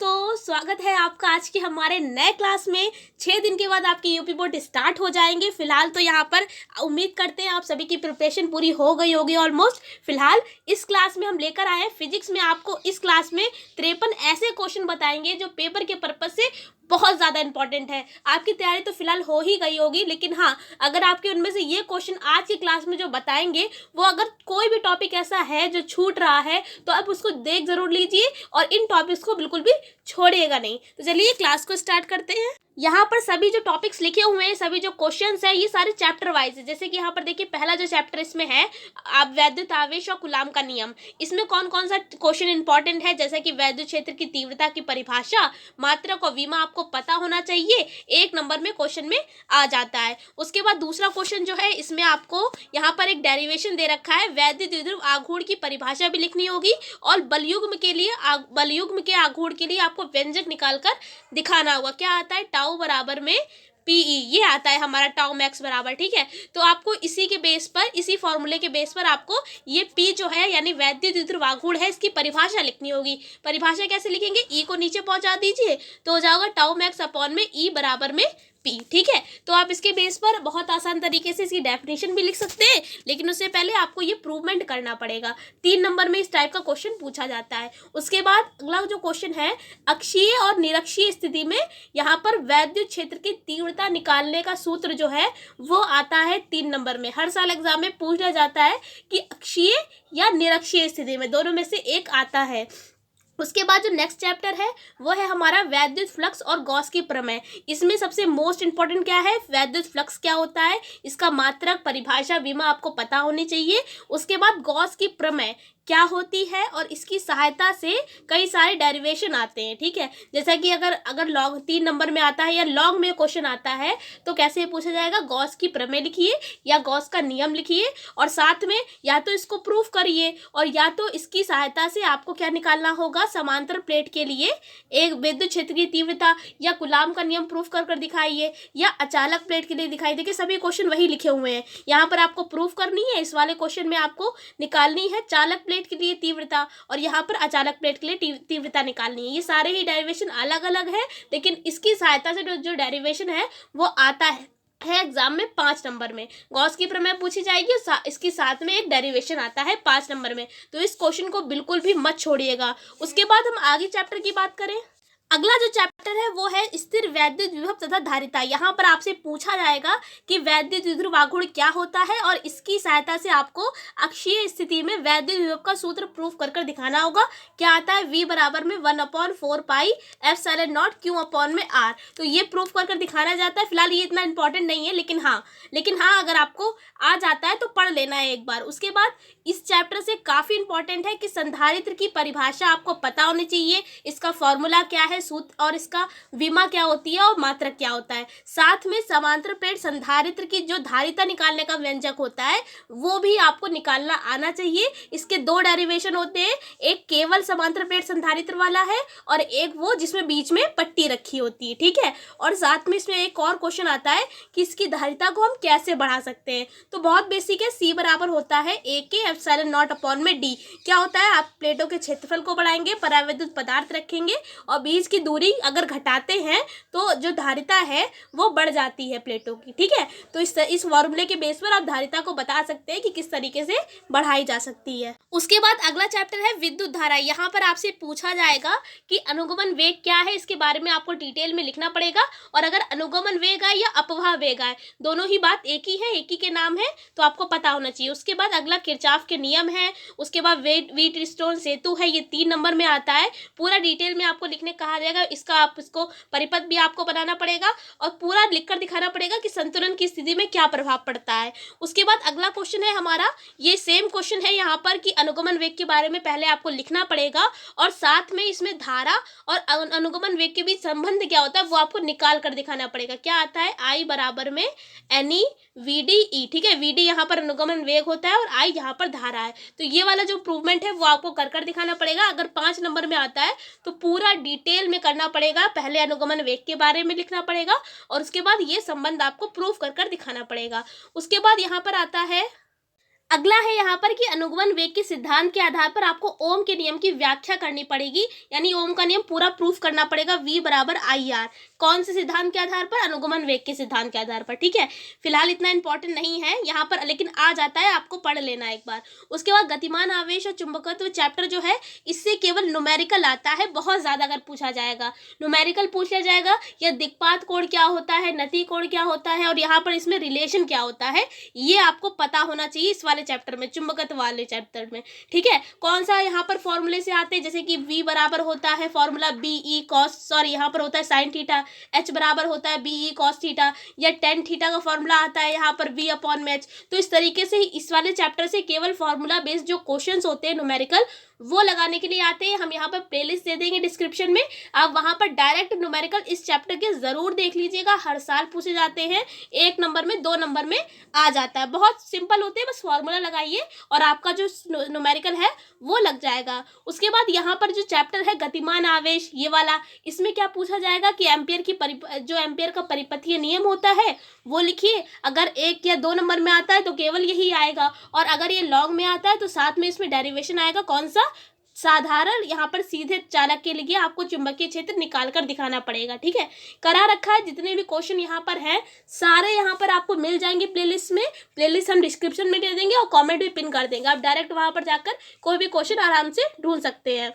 दोस्तों, स्वागत है आपका आज के हमारे नए क्लास में। 6 दिन के बाद आपकी यूपी बोर्ड स्टार्ट हो जाएंगे। फिलहाल तो यहाँ पर उम्मीद करते हैं आप सभी की प्रिपरेशन पूरी हो गई होगी ऑलमोस्ट। फिलहाल इस क्लास में हम लेकर आए हैं फिजिक्स में। आपको इस क्लास में 53 ऐसे क्वेश्चन बताएंगे जो पेपर के पर्पज से बहुत ज़्यादा इंपॉर्टेंट है। आपकी तैयारी तो फिलहाल हो ही गई होगी, लेकिन हाँ, अगर आपके उनमें से ये क्वेश्चन आज की क्लास में जो बताएंगे वो अगर कोई भी टॉपिक ऐसा है जो छूट रहा है तो आप उसको देख जरूर लीजिए और इन टॉपिक्स को बिल्कुल भी छोड़िएगा नहीं। तो चलिए क्लास को स्टार्ट करते हैं। यहाँ पर सभी जो टॉपिक्स लिखे हुए हैं, सभी जो क्वेश्चंस हैं, ये सारे चैप्टर वाइज है। जैसे कि यहाँ पर देखिए, पहला जो चैप्टर इसमें है आप वैद्युत आवेश और कूलाम का नियम। इसमें कौन कौन सा क्वेश्चन इंपॉर्टेंट है, जैसे कि वैद्युत क्षेत्र की तीव्रता की परिभाषा, मात्रक और विमा आपको पता होना चाहिए, 1 नंबर में क्वेश्चन में आ जाता है। उसके बाद दूसरा क्वेश्चन जो है, इसमें आपको यहाँ पर एक डेरिवेशन दे रखा है, वैद्युत द्विध्रुव आघूर्ण की परिभाषा भी लिखनी होगी और बलयुग्म के आघूर्ण के लिए आपको व्यंजक निकालकर दिखाना होगा। क्या आता है, टाउ बराबर में पीई, ये आता है हमारा टाउ मैक्स बराबर। ठीक है, तो आपको इसी के बेस पर, इसी फॉर्मूले के बेस पर आपको ये पी जो है यानी वैद्युत द्विध्रुव आघूर्ण है, इसकी परिभाषा लिखनी होगी। परिभाषा कैसे लिखेंगे, ई को नीचे पहुंचा दीजिए तो हो जाएगा टाउ मैक्स अपॉन में ई बराबर में पी। ठीक है, तो आप इसके बेस पर बहुत आसान तरीके से इसकी डेफिनेशन भी लिख सकते हैं, लेकिन उससे पहले आपको ये प्रूवमेंट करना पड़ेगा। 3 नंबर में इस टाइप का क्वेश्चन पूछा जाता है। उसके बाद अगला जो क्वेश्चन है, अक्षीय और निरक्षीय स्थिति में यहाँ पर वैद्युत क्षेत्र की तीव्रता निकालने का सूत्र जो है वो आता है 3 नंबर में। हर साल एग्जाम में पूछा जाता है कि अक्षीय या निरक्षीय स्थिति में, दोनों में से एक आता है। उसके बाद जो नेक्स्ट चैप्टर है वो है हमारा वैद्युत फ्लक्स और गॉस की प्रमेय। इसमें सबसे मोस्ट इंपॉर्टेंट क्या है, वैद्युत फ्लक्स क्या होता है, इसका मात्रक, परिभाषा, विमा आपको पता होनी चाहिए। उसके बाद गॉस की प्रमेय क्या होती है और इसकी सहायता से कई सारे डेरिवेशन आते हैं। ठीक है, जैसा कि अगर लॉग 3 नंबर में आता है या लॉग में क्वेश्चन आता है तो कैसे पूछा जाएगा, गॉस की प्रमेय लिखिए या गॉस का नियम लिखिए और साथ में या तो इसको प्रूफ करिए और या तो इसकी सहायता से आपको क्या निकालना होगा, समांतर प्लेट के लिए एक विद्युत क्षेत्र की तीव्रता या कूलाम का नियम प्रूफ कर दिखाइए या अचालक प्लेट के लिए दिखाई। देखिए सभी क्वेश्चन वही लिखे हुए हैं, यहाँ पर आपको प्रूफ करनी है, इस वाले क्वेश्चन में आपको निकालनी है चालक प्लेट के लिए तीव्रता और यहाँ पर अचालक प्लेट के लिए तीव्रता निकालनी है। ये सारे ही डेरिवेशन अलग अलग है, लेकिन इसकी सहायता से जो डेरिवेशन है वो आता है एग्जाम में 5 नंबर में। गॉस की प्रमेय पूछी जाएगी, इसके साथ में एक डेरिवेशन आता है 5 नंबर में, तो इस क्वेश्चन को बिल्कुल भी मत छोड़िएगा। उसके बाद हम आगे चैप्टर की बात करें। अगला जो चैप्टर है वो है स्थिर वैद्युत विभव तथा धारिता। यहाँ पर आपसे पूछा जाएगा कि वैद्युत द्विध्रुव आघूर्ण क्या होता है और इसकी सहायता से आपको अक्षीय स्थिति में वैद्युत विभव का सूत्र प्रूफ कर दिखाना होगा। क्या आता है, V बराबर में 1/4 pi epsilon not Q upon में R। तो ये प्रूफ कर दिखाना जाता है। फिलहाल ये इतना इंपॉर्टेंट नहीं है, लेकिन हाँ अगर आपको आ जाता है तो पढ़ लेना है एक बार। उसके बाद इस चैप्टर से काफ़ी इंपॉर्टेंट है कि संधारित्र की परिभाषा आपको पता होनी चाहिए, इसका फॉर्मूला क्या है, सूत्र और इसका विमा क्या होती है और मात्रक क्या होता है। साथ में समांतर प्लेट संधारित्र की जो धारिता निकालने का व्यंजक होता है वो भी आपको निकालना आना चाहिए। इसके 2 डेरिवेशन होते हैं, एक केवल समांतर प्लेट संधारित्र वाला है और एक वो जिसमें बीच में पट्टी रखी होती है। ठीक है, और साथ में इसमें एक और क्वेश्चन आता है कि इसकी धारिता को हम कैसे बढ़ा सकते हैं। तो बहुत बेसिक है, C बराबर होता है AK एप्सिलॉन नॉट अपॉन में D। क्या होता है, आप प्लेटों के क्षेत्रफल को बढ़ाएंगे, परावैद्युत पदार्थ रखेंगे और बीच की दूरी अगर घटाते हैं तो जो धारिता है वो बढ़ जाती है प्लेटों की। ठीक है, तो इस फॉर्मूले के बेस पर आप धारिता को बता सकते हैं कि किस तरीके से बढ़ाई जा सकती है। उसके बाद अगला चैप्टर है विद्युत धारा। यहाँ पर आपसे पूछा जाएगा कि अनुगमन वेग क्या है, इसके बारे में आपको डिटेल में लिखना पड़ेगा और अगर अनुगमन वेग है या अपवाह वेग है, दोनों ही बात एक ही है, एक ही के नाम है, तो आपको पता होना चाहिए। उसके बाद अगला किरचॉफ के नियम है। उसके बाद व्हीटस्टोन सेतु है, ये 3 नंबर में आता है। पूरा डिटेल में आपको लिखने कहा जाएगा, आप इसको परिपथ भी आपको बनाना पड़ेगा और पूरा लिखकर दिखाना पड़ेगा कि संतुलन की स्थिति में क्या प्रभाव पड़ता है। उसके बाद अगला क्वेश्चन है हमारा, ये सेम क्वेश्चन है यहाँ पर कि अनुगमन वेग के बारे में पहले आपको लिखना पड़ेगा और साथ में इसमें धारा और अनुगमन वेग के बीच संबंध क्या होता है वो आपको निकाल कर दिखाना पड़ेगा। क्या आता है, I बराबर में NE VDE। ठीक है, VD यहाँ पर अनुगमन वेग होता है और I यहाँ पर धारा है। तो ये वाला जो प्रूवमेंट है वो आपको कर दिखाना पड़ेगा। अगर 5 नंबर में आता है तो पूरा डिटेल में करना पड़ेगा, पहले अनुगमन वेग के बारे में लिखना पड़ेगा और उसके बाद ये संबंध आपको प्रूफ कर दिखाना पड़ेगा। उसके बाद यहाँ पर आता है अगला है यहाँ पर कि अनुगमन वेग के सिद्धांत के आधार पर आपको ओम के नियम की व्याख्या करनी पड़ेगी, यानी ओम का नियम पूरा प्रूफ करना पड़ेगा। V बराबर IR, कौन से सिद्धांत के आधार पर? अनुगमन वेग के सिद्धांत के आधार पर। ठीक है, फिलहाल इतना इंपॉर्टेंट नहीं है यहाँ पर, लेकिन आ जाता है, आपको पढ़ लेना एक बार। उसके बाद गतिमान आवेश और चुंबकत्व चैप्टर जो है, इससे केवल न्यूमेरिकल आता है, बहुत ज्यादा अगर पूछा जाएगा, न्यूमेरिकल पूछ लिया जाएगा, या दिक्पात कोण क्या होता है, नति कोण क्या होता है, और यहाँ पर इसमें रिलेशन क्या होता है, ये आपको पता होना चाहिए इस वाले चैप्टर में, चुंबकत्व वाले चैप्टर में। ठीक है, कौन सा यहाँ पर फॉर्मूले से आते हैं, जैसे कि V बराबर होता है फॉर्मूला BE cos, सॉरी यहाँ पर होता है साइन थीटा, H बराबर होता है BE cos थीटा, या टेन थीटा का फॉर्मूला आता है यहाँ पर V/H। तो इस तरीके से इस वाले चैप्टर से केवल फॉर्मूला बेस्ड जो क्वेश्चंस होते हैं न्यूमेरिकल, वो लगाने के लिए आते हैं। हम यहाँ पर प्लेलिस्ट दे देंगे डिस्क्रिप्शन में, आप वहाँ पर डायरेक्ट न्यूमेरिकल इस चैप्टर के जरूर देख लीजिएगा, हर साल पूछे जाते हैं, 1 नंबर में 2 नंबर में आ जाता है, बहुत सिंपल होते हैं, बस फॉर्मूला लगाइए और आपका जो न्यूमेरिकल है वो लग जाएगा। उसके बाद यहाँ पर जो चैप्टर है गतिमान आवेश, ये वाला, इसमें क्या पूछा जाएगा कि एम्पियर की जो एम्पियर का परिपथीय नियम होता है वो लिखिए। अगर 1 या 2 नंबर में आता है तो केवल यही आएगा, और अगर ये लॉन्ग में आता है तो साथ में इसमें डेरिवेशन आएगा, कौन सा? साधारण। यहाँ पर सीधे चालक के लिए आपको चुंबकीय क्षेत्र निकाल कर दिखाना पड़ेगा। ठीक है, करा रखा है, जितने भी क्वेश्चन यहाँ पर हैं सारे यहाँ पर आपको मिल जाएंगे प्लेलिस्ट में, प्लेलिस्ट हम डिस्क्रिप्शन में दे देंगे और कमेंट भी पिन कर देंगे, आप डायरेक्ट वहाँ पर जाकर कोई भी क्वेश्चन आराम से ढूंढ सकते हैं।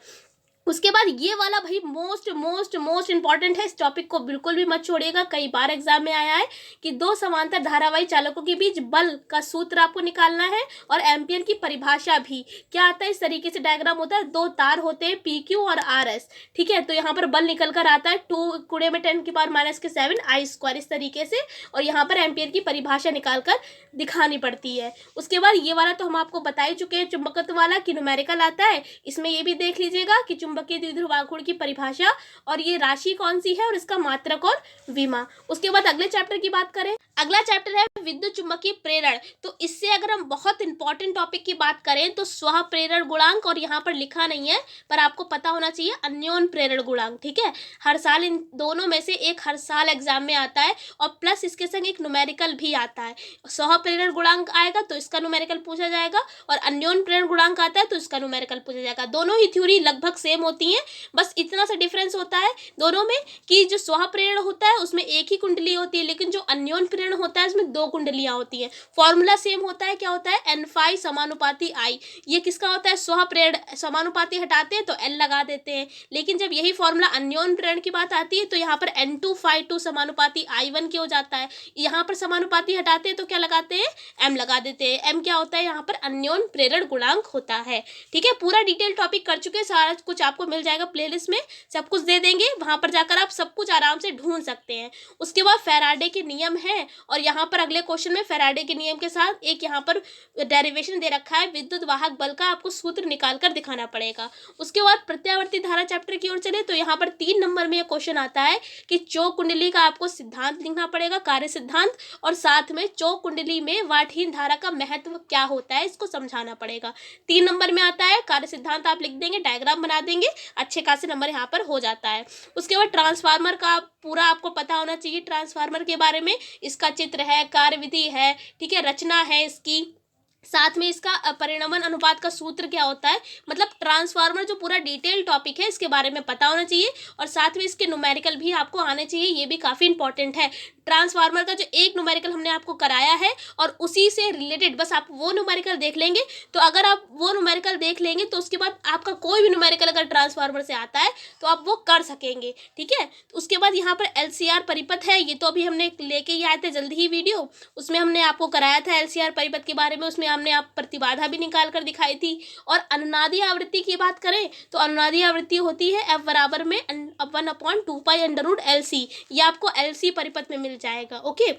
उसके बाद ये वाला भाई मोस्ट मोस्ट मोस्ट इंपॉर्टेंट है, इस टॉपिक को बिल्कुल भी मत छोड़िएगा, कई बार एग्जाम में आया है कि 2 समांतर धारावाही चालकों के बीच बल का सूत्र आपको निकालना है, और एम्पियर की परिभाषा भी क्या आता है, इस तरीके से डायग्राम होता है, 2 तार होते हैं PQ और RS। ठीक है, तो यहाँ पर बल निकल कर आता है 2 × 10⁻⁷ I², इस तरीके से, और यहाँ पर एम्पियर की परिभाषा निकाल कर दिखानी पड़ती है। उसके बाद ये वाला तो हम आपको बता ही चुके हैं, चुंबकत्व वाला कि न्यूमेरिकल आता है, इसमें ये भी देख लीजिएगा कि चुंबकीय द्विध्रुव आघूर्ण की परिभाषा और ये राशि कौन सी है और इसका मात्रक और विमा। उसके बाद अगले चैप्टर की बात करें, अगला चैप्टर है विद्युत चुंबकीय प्रेरण। तो इससे अगर हम बहुत इंपॉर्टेंट टॉपिक की बात करें तो स्व प्रेरण गुणांक, और यहाँ पर लिखा नहीं है पर आपको पता होना चाहिए अन्योन प्रेरण गुणांक। ठीक है, हर साल इन दोनों में से एक हर साल एग्जाम में आता है, और प्लस इसके संग एक न्यूमेरिकल भी आता है। स्व प्रेरण गुणांक आएगा तो इसका न्यूमेरिकल पूछा जाएगा, और अन्योन प्रेरण गुणांक आता है तो इसका न्यूमेरिकल पूछा जाएगा। दोनों ही थ्योरी लगभग सेम होती हैं, बस इतना सा डिफरेंस होता है दोनों में कि जो स्व प्रेरण होता है उसमें एक ही कुंडली होती है, लेकिन जो अन्योन प्रेरण होता है उसमें 2 कुंडलियां होती हैं। फॉर्मूला सेम होता है, क्या होता है? N∅ समानुपाती I। ये किसका होता है? स्व प्रेरण। समानुपाती हटाते हैं तो L लगा देते हैं, लेकिन जब यही फॉर्मूला अन्योन प्रेरण की बात आती है तो यहाँ पर N2∅2 समानुपाती I1 के हो जाता है। यहाँ पर समानुपाती हटाते हैं तो क्या लगाते हैं? M लगा देते हैं। M क्या होता है? यहाँ पर अन्योन प्रेरण गुणांक होता है। ठीक है, पूरा डिटेल टॉपिक कर चुके हैं, सारा कुछ आपको मिल जाएगा प्लेलिस्ट में, सब कुछ दे देंगे, वहां पर जाकर आप सब कुछ आराम से ढूंढ सकते हैं। उसके बाद फैराडे के नियम है, और यहाँ पर अगले क्वेश्चन में फैराडे के नियम के साथ एक यहाँ पर डेरिवेशन दे रखा है, विद्युत वाहक बल का आपको सूत्र निकाल कर दिखाना पड़ेगा। उसके बाद प्रत्यावर्ती धारा चैप्टर की ओर चले तो यहाँ पर 3 नंबर में यह क्वेश्चन आता है कि चौक कुंडली का आपको सिद्धांत लिखना पड़ेगा, कार्य सिद्धांत, और साथ में चौक कुंडली में वाटहीन धारा का महत्व क्या होता है इसको समझाना पड़ेगा। 3 नंबर में आता है, कार्य सिद्धांत आप लिख देंगे, डायग्राम बना देंगे, अच्छे खासे नंबर यहाँ पर हो जाता है। उसके बाद ट्रांसफार्मर का पूरा आपको पता होना चाहिए, ट्रांसफार्मर के बारे में, इसका चित्र है, कार्यविधि है, ठीक है, रचना है इसकी, साथ में इसका परिणमन अनुपात का सूत्र क्या होता है, मतलब ट्रांसफार्मर जो पूरा डिटेल टॉपिक है इसके बारे में पता होना चाहिए, और साथ में इसके न्यूमेरिकल भी आपको आने चाहिए, ये भी काफ़ी इंपॉर्टेंट है। ट्रांसफार्मर का जो एक न्यूमेरिकल हमने आपको कराया है और उसी से रिलेटेड बस आप वो न्यूमेरिकल देख लेंगे, तो अगर आप वो न्यूमेरिकल देख लेंगे तो उसके बाद आपका कोई भी न्यूमेरिकल अगर ट्रांसफार्मर से आता है तो आप वो कर सकेंगे। ठीक है, तो उसके बाद यहाँ पर LCR परिपथ है, ये तो अभी हमने लेके ही आए थे जल्दी ही वीडियो, उसमें हमने आपको कराया था LCR परिपथ के बारे में, उसमें हमने आप प्रतिबाधा भी निकाल कर दिखाई थी। और अनुनादी आवृत्ति की बात करें तो अनुनादी आवृत्ति होती है F बराबर में 1/2π√LC, ये आपको LC परिपथ में मिल जाएगा। ओके,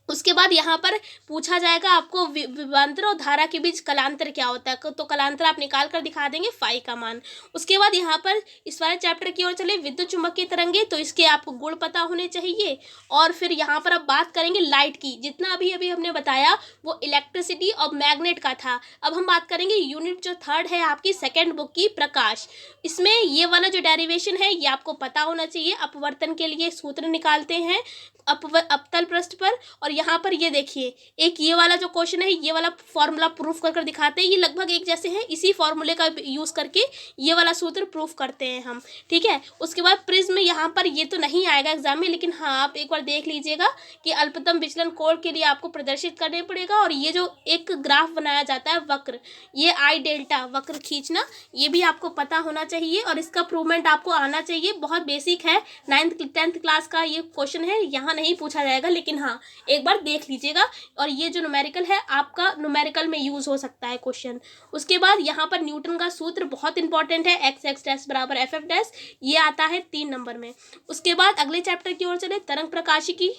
उसके बाद यहाँ पर पूछा जाएगा आपको विभवांतर और धारा के बीच कलांतर क्या होता है, तो कलांतर आप निकाल कर दिखा देंगे फाई का मान। उसके बाद यहाँ पर इस वाले चैप्टर की ओर चले, विद्युत चुम्बकीय तरंगे, तो इसके आपको गुण पता होने चाहिए। और फिर यहाँ पर अब बात करेंगे लाइट की, जितना अभी हमने बताया वो इलेक्ट्रिसिटी और मैग्नेट का था। अब हम बात करेंगे यूनिट जो 3rd है आपकी 2nd बुक की, प्रकाश। इसमें ये वाला जो डेरिवेशन है ये आपको पता होना चाहिए। अपवर्तन के लिए सूत्र निकालते हैं अपतल पृष्ठ पर, और यहाँ पर ये देखिए, एक ये वाला जो क्वेश्चन है, ये वाला फॉर्मूला प्रूफ कर कर दिखाते हैं, ये लगभग एक जैसे हैं, इसी फॉर्मूले का यूज़ करके ये वाला सूत्र प्रूफ करते हैं हम, ठीक है। उसके बाद प्रिज्म, यहाँ पर ये तो नहीं आएगा एग्जाम में, लेकिन हाँ आप एक बार देख लीजिएगा कि अल्पतम विचलन कोण के लिए आपको प्रदर्शित करने पड़ेगा। और ये जो एक ग्राफ बनाया जाता है वक्र, ये आई डेल्टा वक्र खींचना, ये भी आपको पता होना चाहिए और इसका प्रूवमेंट आपको आना चाहिए। बहुत बेसिक है, 9th-10th क्लास का ये क्वेश्चन है, यहाँ नहीं पूछा जाएगा, लेकिन हाँ एक बार देख लीजिएगा। और ये जो न्यूमेरिकल है आपका न्यूमेरिकल में यूज हो सकता है क्वेश्चन। उसके बाद यहाँ पर न्यूटन का सूत्र बहुत इंपॉर्टेंट है, x बराबर f(f), ये आता है 3 नंबर में। उसके बाद अगले चैप्टर की ओर चले, तरंग प्रकाशिकी।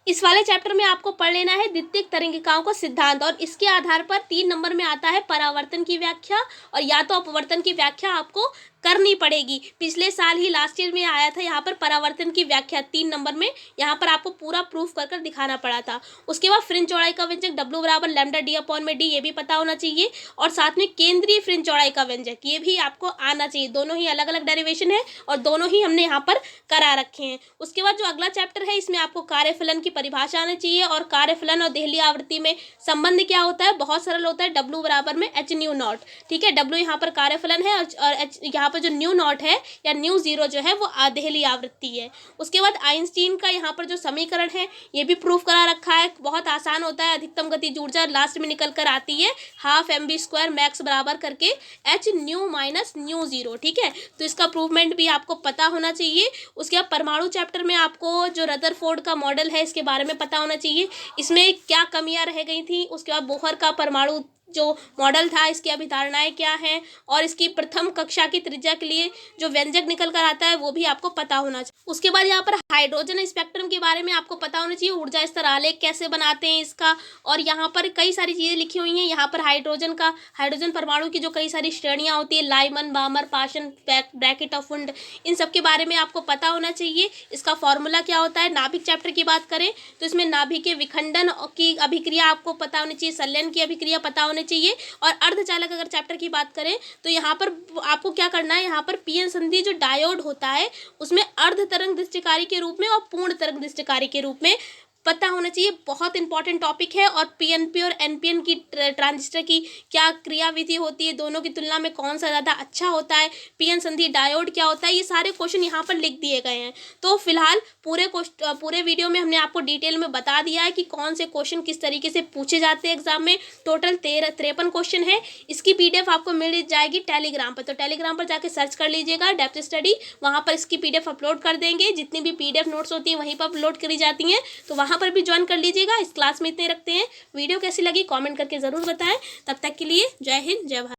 इस वाले चैप्टर में आपको पढ़ लेना है द्वितीयक तरंगिकाओं का सिद्धांत, और इसके आधार पर 3 नंबर में आता है परावर्तन की व्याख्या, और या तो अपवर्तन की व्याख्या आपको करनी पड़ेगी। पिछले साल ही लास्ट ईयर में आया था यहाँ पर परावर्तन की व्याख्या 3 नंबर में, यहाँ पर आपको पूरा प्रूफ कर कर दिखाना पड़ा था। उसके बाद फ्रिंज चौड़ाई का व्यंजक W बराबर लैम्डा d/d, ये भी पता होना चाहिए। और साथ में केंद्रीय फ्रिंज चौड़ाई का व्यंजक, ये भी आपको आना चाहिए। दोनों ही अलग अलग डेरिवेशन है और दोनों ही हमने यहाँ पर करा रखे हैं। उसके बाद जो अगला चैप्टर है, इसमें आपको कार्यफलन की परिभाषा आनी चाहिए, और कार्यफलन और देहली आवृत्ति में संबंध क्या होता है, बहुत सरल होता है, W बराबर में h/ν0, ठीक है। W यहाँ पर कार्यफलन है और h यहाँ पर जो ν0 है या ν0 जो है वो देहली आवृत्ति है। उसके बाद आइंस्टीन का यहाँ पर जो समीकरण है ये भी प्रूफ करा रखा है, बहुत आसान होता है। अधिकतम गतिज ऊर्जा लास्ट में निकल कर आती है 12mv² मैक्स बराबर करके h/ν-ν0, ठीक है। तो इसका प्रूवमेंट भी आपको पता होना चाहिए। उसके बाद परमाणु चैप्टर में आपको जो रदरफोर्ड का मॉडल है इसके बारे में पता होना चाहिए, इसमें क्या कमियां रह गई थी। उसके बाद बोहर का परमाणु जो मॉडल था, इसकी अभिधारणाएं क्या हैं, और इसकी प्रथम कक्षा की त्रिज्या के लिए जो व्यंजक निकल कर आता है वो भी आपको पता होना चाहिए। उसके बाद यहाँ पर हाइड्रोजन स्पेक्ट्रम के बारे में आपको पता होना चाहिए, ऊर्जा स्तर आलेख कैसे बनाते हैं इसका, और यहाँ पर कई सारी चीज़ें लिखी हुई हैं। यहाँ पर हाइड्रोजन परमाणु की जो कई सारी श्रेणियाँ होती है, लाइमन, बामर, पाशन, ब्रैकेट ऑफ वुंड, इन सब के बारे में आपको पता होना चाहिए। इसका फॉर्मूला क्या होता है। नाभिक चैप्टर की बात करें तो इसमें नाभिक के विखंडन की अभिक्रिया आपको पता होनी चाहिए, संलयन की अभिक्रिया पता होनी चाहिए। और अर्धचालक अगर चैप्टर की बात करें तो यहाँ पर आपको क्या करना है, यहाँ पर पीएन संधि जो डायोड होता है उसमें अर्ध तरंग दृष्टिकारी के रूप में और पूर्ण तरंग दृष्टिकारी के रूप में पता होना चाहिए। बहुत इंपॉर्टेंट टॉपिक है। और पीएनपी और एनपीएन की ट्रांजिस्टर की क्या क्रियाविधि होती है, दोनों की तुलना में कौन सा ज़्यादा अच्छा होता है, पीएन संधि डायोड क्या होता है, ये सारे क्वेश्चन यहाँ पर लिख दिए गए हैं। तो फिलहाल पूरे वीडियो में हमने आपको डिटेल में बता दिया है कि कौन से क्वेश्चन किस तरीके से पूछे जाते हैं एग्जाम में। टोटल 53 क्वेश्चन है। इसकी PDF आपको मिल जाएगी टेलीग्राम पर, तो टेलीग्राम पर जाके सर्च कर लीजिएगा डेप्थ स्टडी, वहाँ पर इसकी PDF अपलोड कर देंगे। जितनी भी PDF नोट्स होती हैं वहीं पर अपलोड करी जाती हैं, तो वहाँ पर भी ज्वाइन कर लीजिएगा। इस क्लास में इतने रखते हैं। वीडियो कैसी लगी कमेंट करके ज़रूर बताएं। तब तक के लिए जय हिंद, जय भारत।